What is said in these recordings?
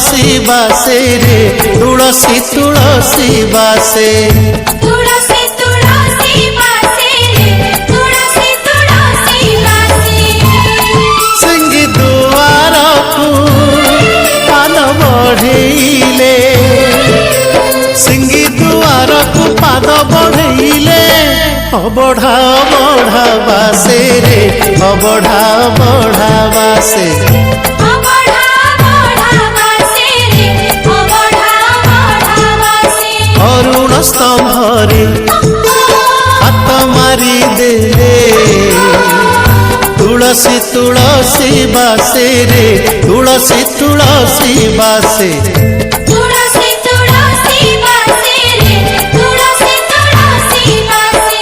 तुलसी बासे रे तुलसी तुलसी बासे तुलसी तुलसी बासे रे तुलसी तुलसी बासे सिंगी दुआर को पान बढ़ेले सिंगी दुआर को पाद बढ़ेले अबढ़ा बढ़ा बासे रे अबढ़ा बढ़ा बासे अरुण स्तंभरे हाथ मारी देले तुलसी तुलसी बासे रे तुलसी तुलसी बासे तुलसी तुलसी बासे रे तुलसी तुलसी बासे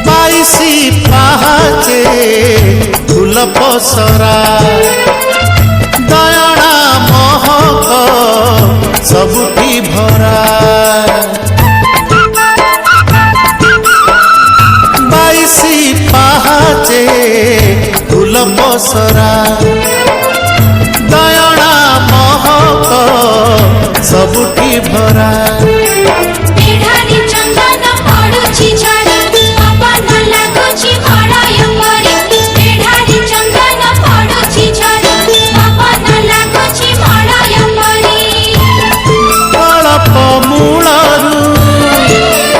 बाईसी पहाचे फूल पसरा दयणा महक सबुठी भरा बाईसी पहाचे फूल पसरा दयणा महक सबुठी भरा एढ़ारी चंदन पड़ुछि झड़ी पवन लागुछि मड़य परी एढ़ारी चंदन पड़ुछि झड़ी पवन लागुछि मड़य परी अळप मूलरू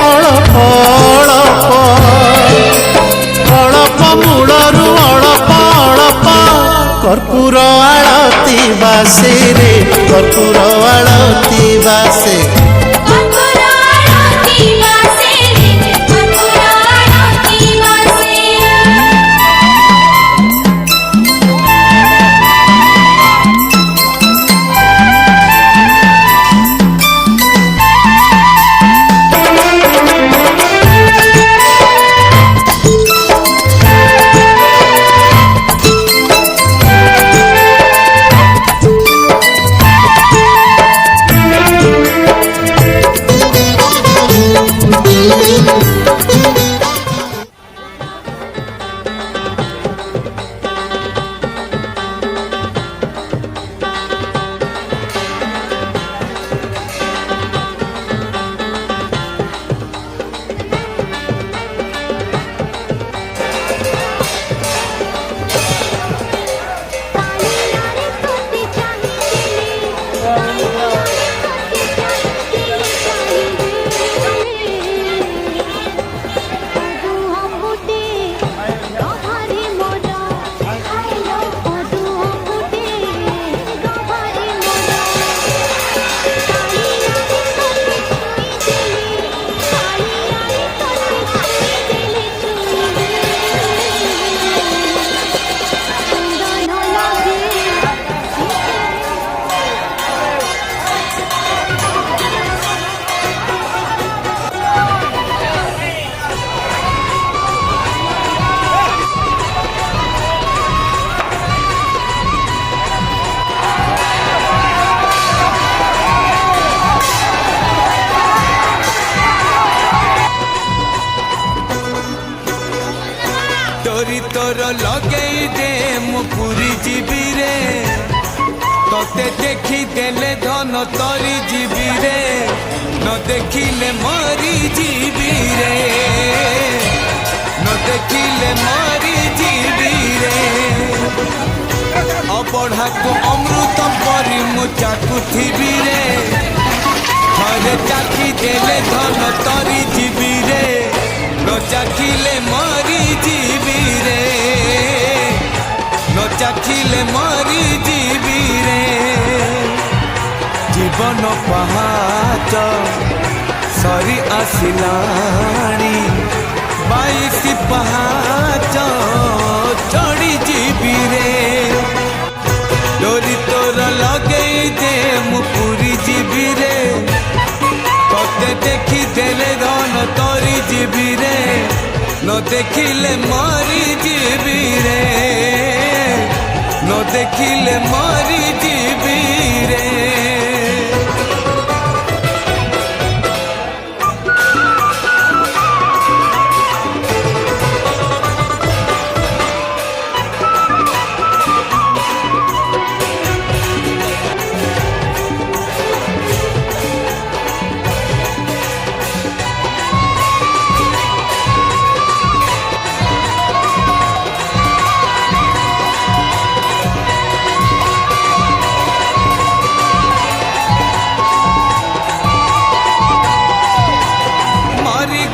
अळप अळप अळप मूलरू अळप अळप कर्पूर आळती बासे रे कर्पूर आळती बासे कर्पूर आरती बासे रे कर्पूर आरती बासे तोरी तोर लगे दे मुपुरी जीवी रे तोते देखी देले धन तोरी जीवी रे न देखिले मरी जीवी रे न देखिले मरी जीवी रे अबढ़ा को अमृत परी मुचाकू थी रे हरे चाखी देले धन तोरी जीवी रे न चाखिले मरी जीवी रे न चाखिले मरी जीवी रे जीवन पहाच सरी आसिलाणी 22 पहाच ପାହାଚ ଚଢ଼ି ଯିବି ରେ ଡୋରି ତୋର ଲଗେଇ ଦେ ମୁଁ ପୁରୀ ଯିବି ରେ ତତେ ଦେଖିଦେଲେ ଧନ ତରି ଯିବି ରେ ନ ଦେଖିଲେ ମରି ଯିବି ରେ ନ ଦେଖିଲେ ମରି ଯିବି ରେ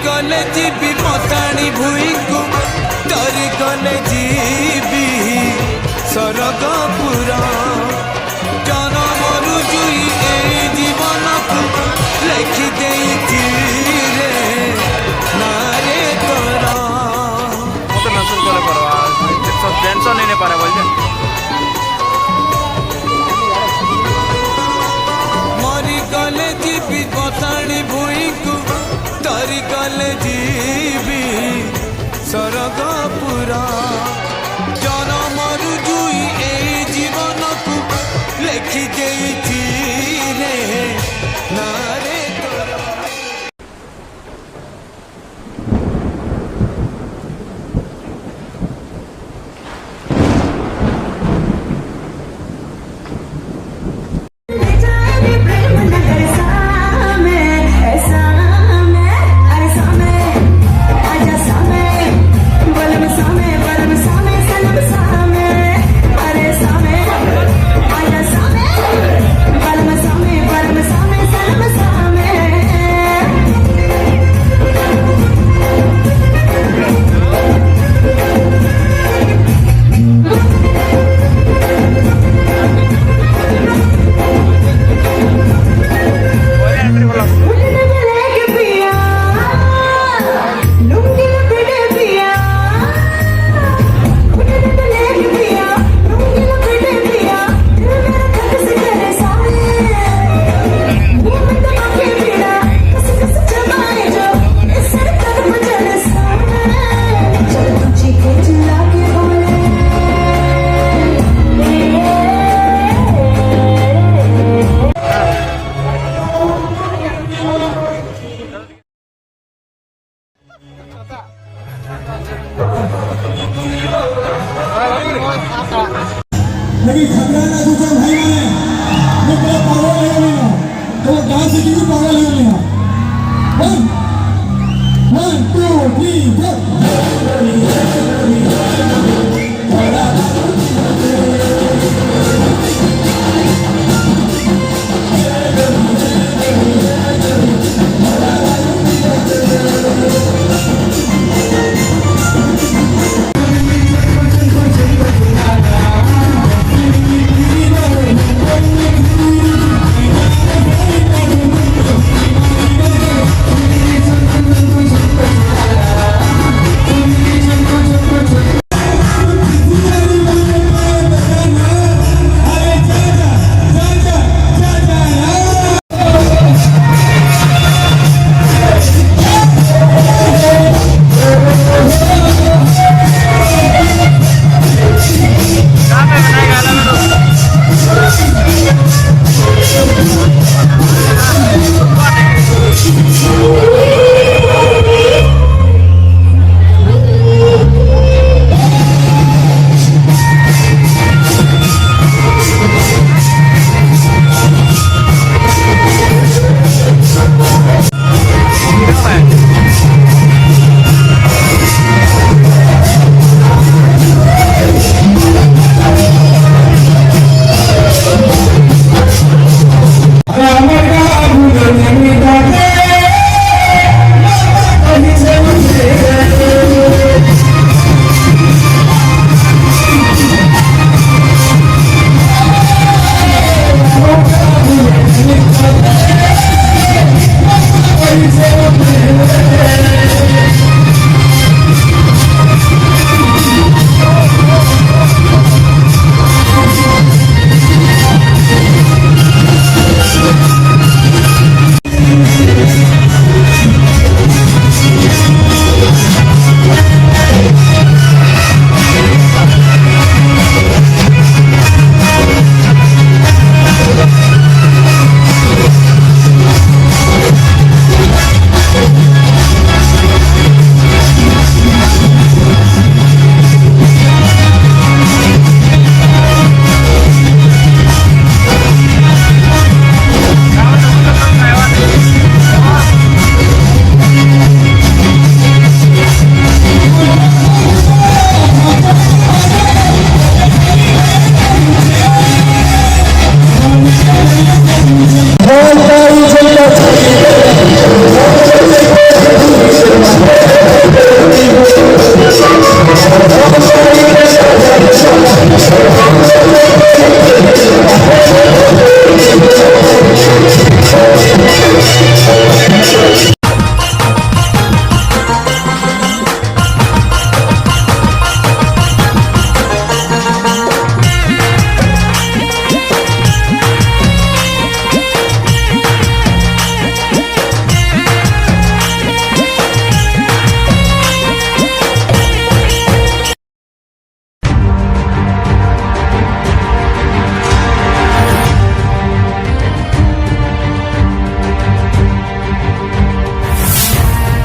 गले जीवी मताणी भूई को डरी गले जीवी सरगपुर जनमरु जुई ए जीवन को लिखि देइछि रे नारे तोरा मते मेंशन करे परवा सब टेंशन नहीं पारे बोल मरी गले जीवी मताणी भूई को तरी गले जीवी सरगपुर जनमरु जुई ए जीवन को लिखि देइछि रे नारे तोरा लगी झगड़ा